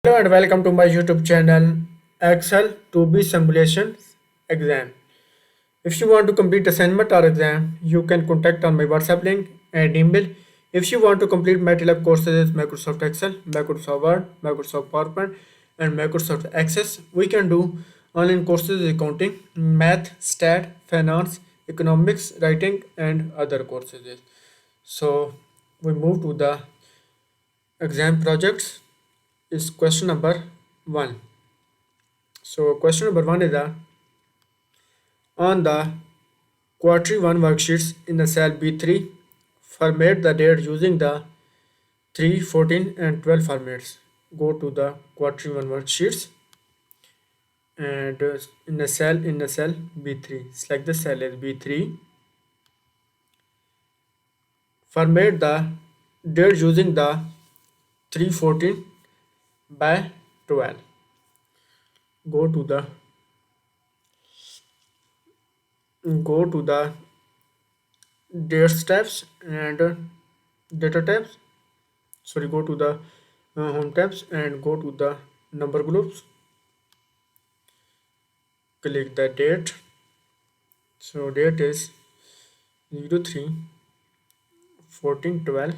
Hello and welcome to my YouTube channel Excel 2B Simulation Exam. If you want to complete assignment or exam, you can contact on my WhatsApp link and email. If you want to complete MylTLab courses, Microsoft Excel, Microsoft Word, Microsoft PowerPoint, and Microsoft Access, we can do online courses in accounting, math, stat, finance, economics, writing, and other courses. So we move to the exam projects. Is question number one. So question number one is on the quarterly one worksheets in the cell B3, format the date using the 3, 14 and 12 formats. Go to the quarterly one worksheets and in the cell B3. Select the cell as B3. Format the date using the 314 by 12. Go to the go to the dates tabs and data tabs. Sorry, go to the home tabs and go to the number groups. Click the date. So date is 03 14 12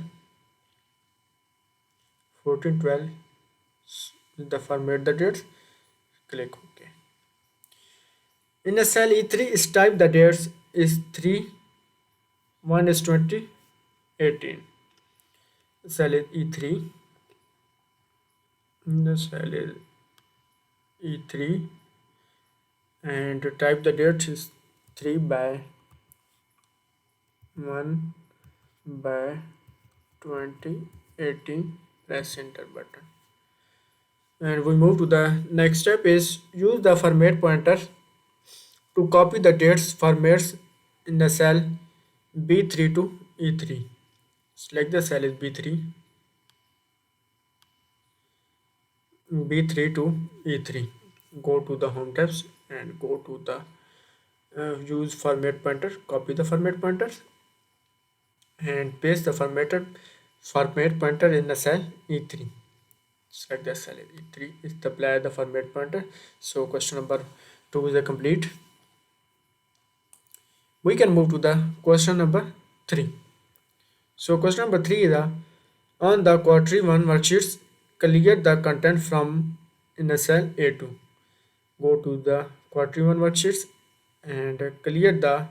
14 12. The format the dates. Click OK. In a cell E3 is type the dates is 3 1 is 20 18. Cell is E3. In the cell is E3 and type the date is 3 by 1 by 2018. Press enter button and we move to the next step is use the format pointer to copy the dates formats in the cell B3 to E3. Select the cell is B3 to E3. Go to the home tabs and go to the use format pointer. Copy the format pointers and paste the format pointer in the cell E3. Select the cell E3 is the apply the format pointer. So question number 2 is a complete. We can move to the question number 3. So question number 3 is on the quarterly one worksheets, clear the content from in the cell A2. Go to the quarterly one worksheets and clear the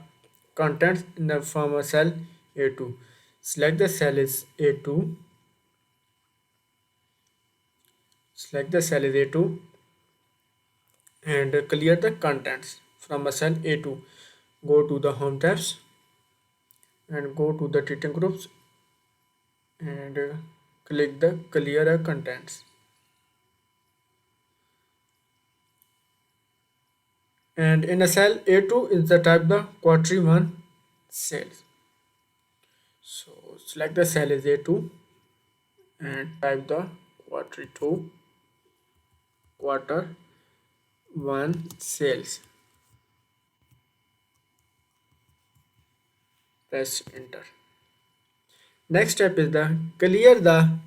contents in the from a cell A2. Select the cell is A2. Select the cell is A2 and clear the contents from a cell A2. Go to the home tabs and go to the treating groups and click the clear contents. And in a cell A2 is the type the quarterly one cells. So select the cell is A2 and type the quarter 1 cells. Press enter. Next step is the clear the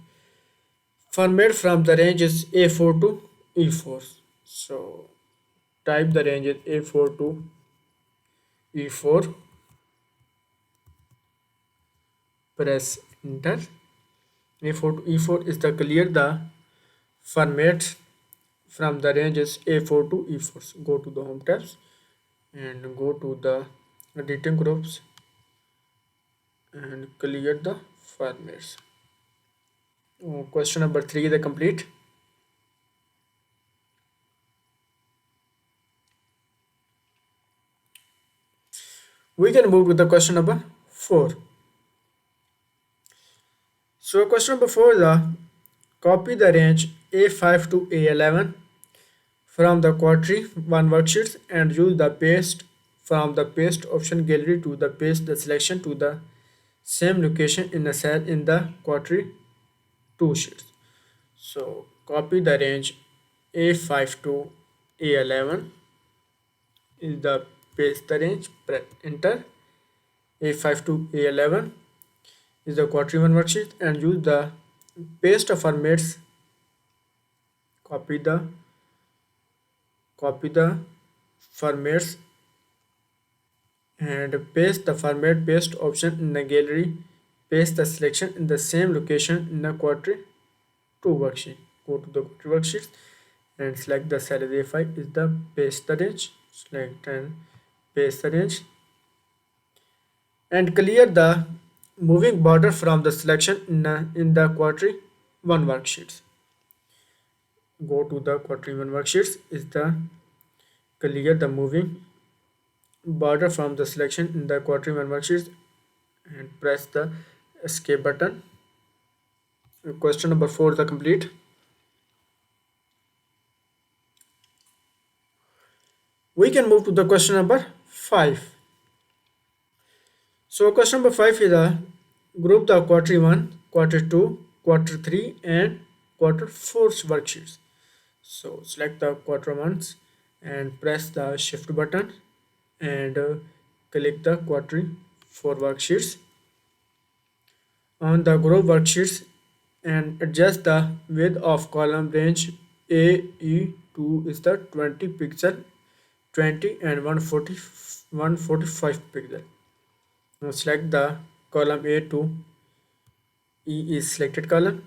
format from the ranges A4 to E4. So type the ranges A4 to E4. Press enter. A4 to E4 is the clear the format from the ranges A4 to E4. Go to the home tabs and go to the editing groups and clear the formats. Question number 3 is complete. We can move to the question number 4. So question number 4 is copy the range A5 to A11 from the quarterly one worksheets and use the paste from the paste option gallery to the paste the selection to the same location in the cell in the quarterly 2 sheets. So copy the range A5 to A11 is the paste the range, press enter. A5 to A11 is the quarterly one worksheet and use the paste formats copy the copy the formats and paste the format paste option in the gallery. Paste the selection in the same location in the quadri 2 worksheet. Go to the quadri worksheet and select the cell A5 is the paste the range. Select and paste the range and clear the moving border from the selection in the quadri 1 worksheets. Go to the quadri 1 worksheets is the clear the moving border from the selection in the quadri 1 worksheets and press the escape button. Question number 4 is the complete. We can move to the question number 5. So question number 5 is a group the quarter 1, quarter 2, quarter 3 and quarter 4 worksheets. So select the quarter ones and press the shift button and click the quarter 4 worksheets. On the group worksheets and adjust the width of column range AE2 is the 20 pixel 20 and 145 pixel. Now select the column A2. E is selected column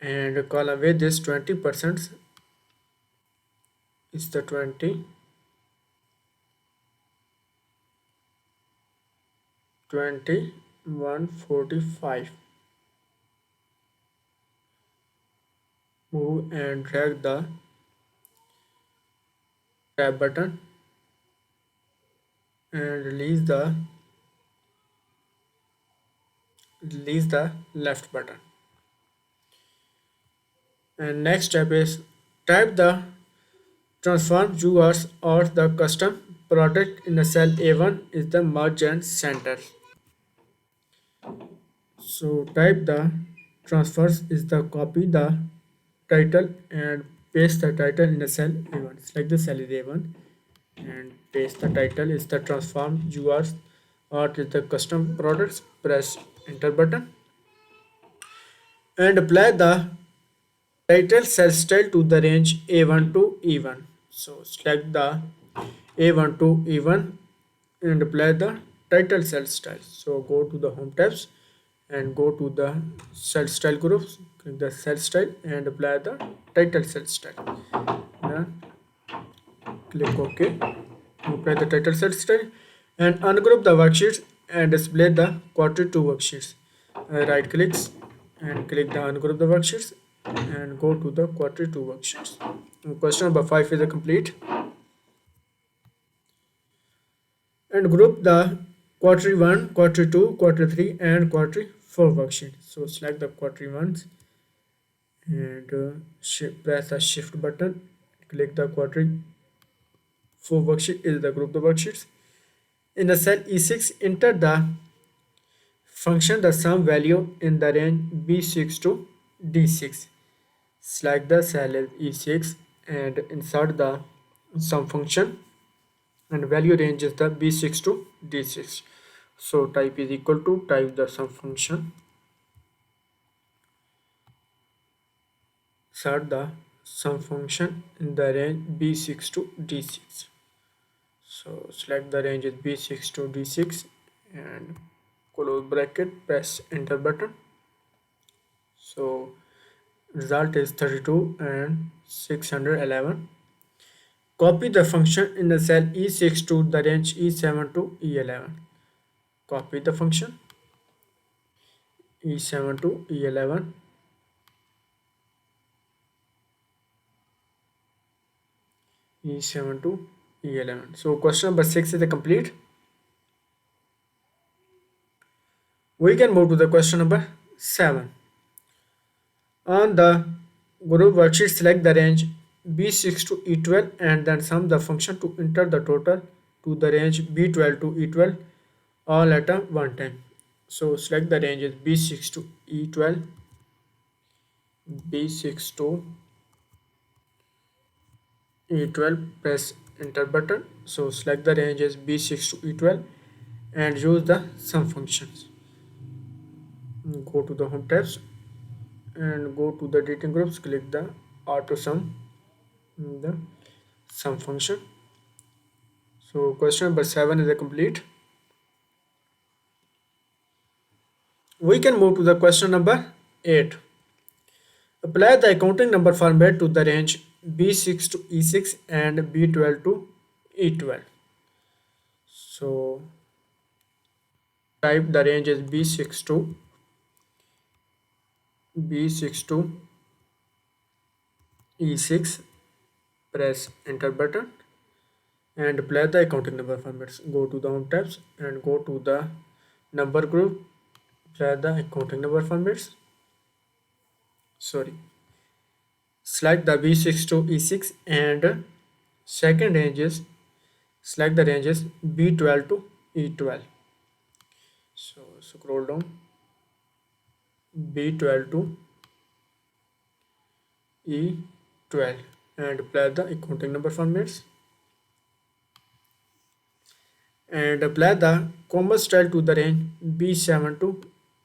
and column width is 20% is the 20 145. Move and drag the tab button and release the left button. And next step is type the transform URs or the custom product in the cell A1 is the merge and center. So type the transfers is the copy the title and paste the title in the cell A1. Select the cell is A1 and paste the title is the transform URs or is the custom products. Press enter button and apply the title cell style to the range A1 to E1. So select the A1 to E1 and apply the title cell style. So go to the home tabs and go to the cell style groups, click the cell style and apply the title cell style. Then click OK. Apply the title cell style and ungroup the worksheets and display the quarter 2 worksheets. Right clicks and click the ungroup the worksheets and go to the quarter 2 worksheets. Question number 5 is a complete. And group the quarter 1, quarter 2, quarter 3 and quarter 4 worksheet. So select the quarter 1s and press the shift button, click the quarter 4 worksheet is the group the worksheets. In the cell E6 enter the function the sum value in the range B6 to D6. Select the cell E6 and insert the sum function and value range is the B6 to D6. So type is equal to type the sum function. Insert the sum function in the range B6 to D6. So select the range is B6 to D6 and close bracket, press enter button. So result is 32 and 611. Copy the function in the cell E6 to the range E7 to E11. Copy the function E7 to E11. E7 to E11. So question number 6 is the complete. We can move to the question number 7. On the group worksheet, select the range B6 to E12 and then sum the function to enter the total to the range B12 to E12 all at a one time. So select the range is B6 to E12, B6 to E12, press enter button. So select the range is B6 to E12 and use the sum functions. Go to the home tabs and go to the dating groups, click the auto sum in the sum function. So question number 7 is a complete. We can move to the question number 8. Apply the accounting number format to the range B6 to E6 and B12 to E12. So type the range is B6 to E6, press enter button and apply the accounting number formats. Go to the home tabs and go to the number group, apply the accounting number formats. Sorry, select the B6 to E6 and second range is select the ranges B12 to E12. So scroll down B12 to E12 and apply the accounting number formats and apply the comma style to the range B7 to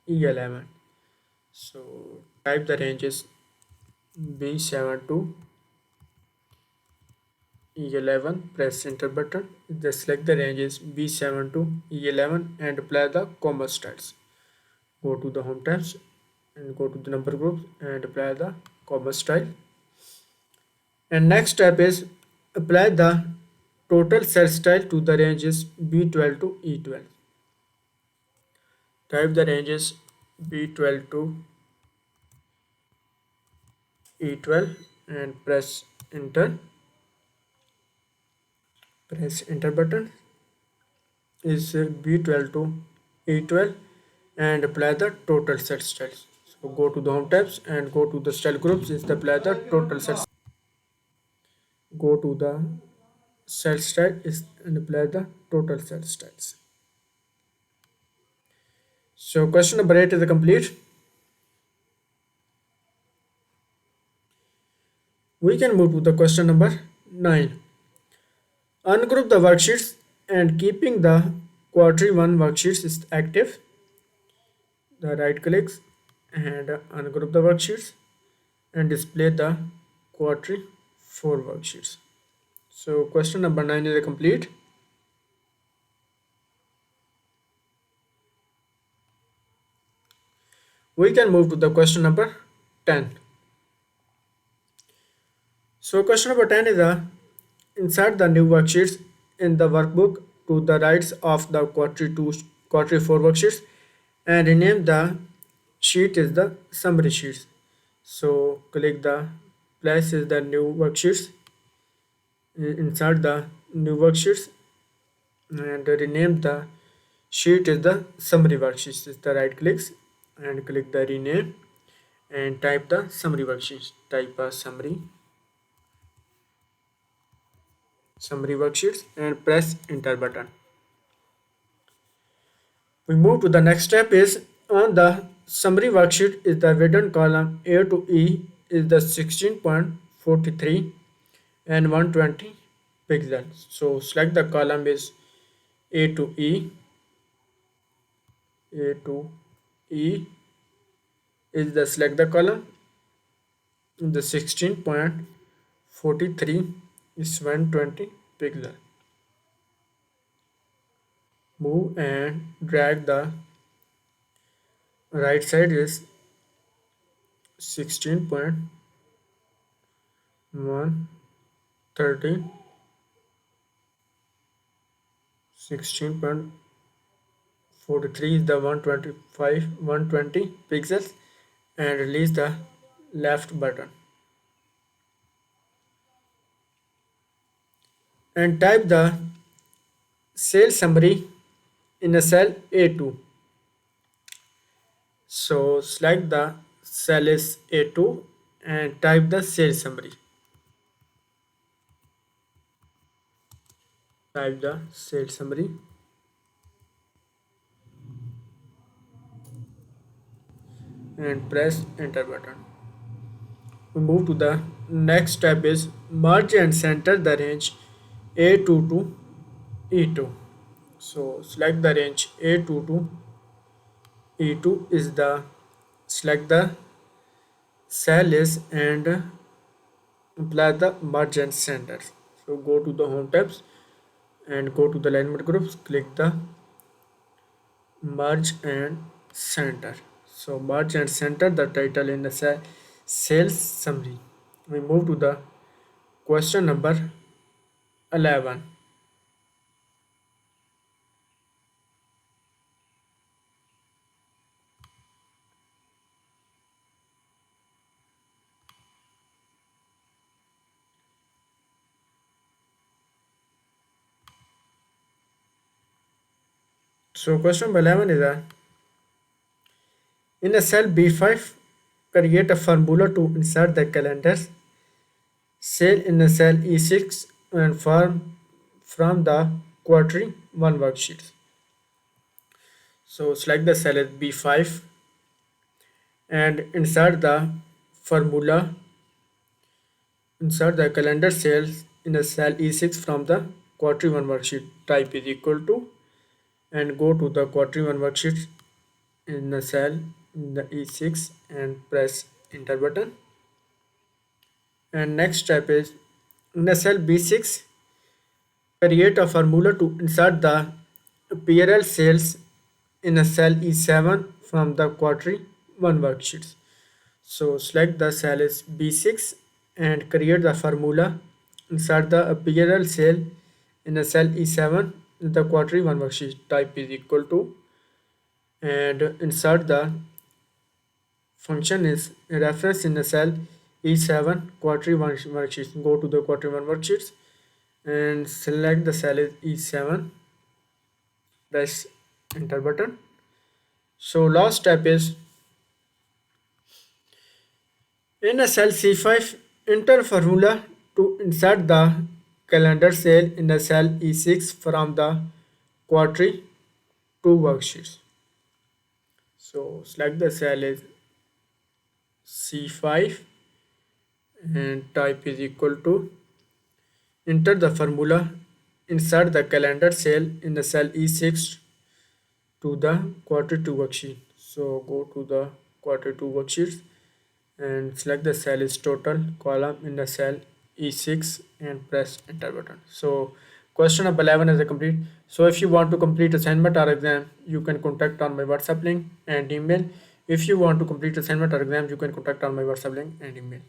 E11. So type the ranges B7 to E11, press enter button. Just select the ranges B7 to E11 and apply the comma styles. Go to the home tabs and go to the number groups and apply the comma style. And next step is apply the total cell style to the ranges B12 to E12. Type the ranges B12 to E12 and press enter button is B12 to E12 and apply the total set styles. So go to the home tabs and go to the style groups is apply the total set. Go to the set style is and apply the total set styles. So question number 8 is complete. We can move to the question number 9. Ungroup the worksheets and keeping the quartile 1 worksheets is active. The right clicks and ungroup the worksheets and display the quartile 4 worksheets. So question number 9 is complete. We can move to the question number 10. So question number 10 is insert the new worksheets in the workbook to the rights of the quartile 4 worksheets and rename the sheet is the summary sheets. So click the place is the new worksheets, insert the new worksheets and rename the sheet is the summary worksheets. Is the right clicks and click the rename and type the summary worksheets. Type a summary worksheets and press enter button. We move to the next step is on the summary worksheet is the written column A to E is the 16.43 and 120 pixels. So select the column is A to E. A to E is the select the column. The 16.43 is 120 pixel. Move and drag the right side is 16.130, 16.43 is the 120 pixels and release the left button and type the sales summary in a cell A2. So select the cell is A2 and type the sales summary. Type the sales summary and press enter button. We move to the next step is merge and center the range A2 to E2. So select the range A2 to E2 is the select the cell is and apply the merge and center. So go to the home tabs and go to the alignment groups, click the merge and center. So merge and center the title in the sales summary. We move to the question number 11. So question number 11 is in a cell B5, create a formula to insert the calendars sale in a cell E6 and from the quarterly one worksheet. So select the cell as B5 and formula, insert the calendar sales in a cell E6 from the quarterly one worksheet. Type is equal to and go to the quarterly one worksheet in the cell in the E6 and press enter button. And next step is in the cell B6, create a formula to insert the PRL sales in a cell E7 from the quarterly one worksheets. So select the cell is B6 and create the formula. Insert the PRL cell in a cell E7 in the quarterly one worksheet. Type is equal to and insert the function is a reference in the cell E7 quarterly one worksheets. Go to the quarterly one worksheets and select the cell is E7. Press enter button. So last step is in a cell C5, enter formula to insert the calendar cell in the cell E6 from the quarterly two worksheets. So select the cell is C5 and type is equal to enter the formula, insert the calendar cell in the cell E6 to the quarter 2 worksheet. So go to the quarter 2 worksheets and select the cell is total column in the cell E6 and press enter button. So question number 11 is a complete. So if you want to complete assignment or exam, you can contact on my WhatsApp link and email. If you want to complete assignment or exam, you can contact on my WhatsApp link and email.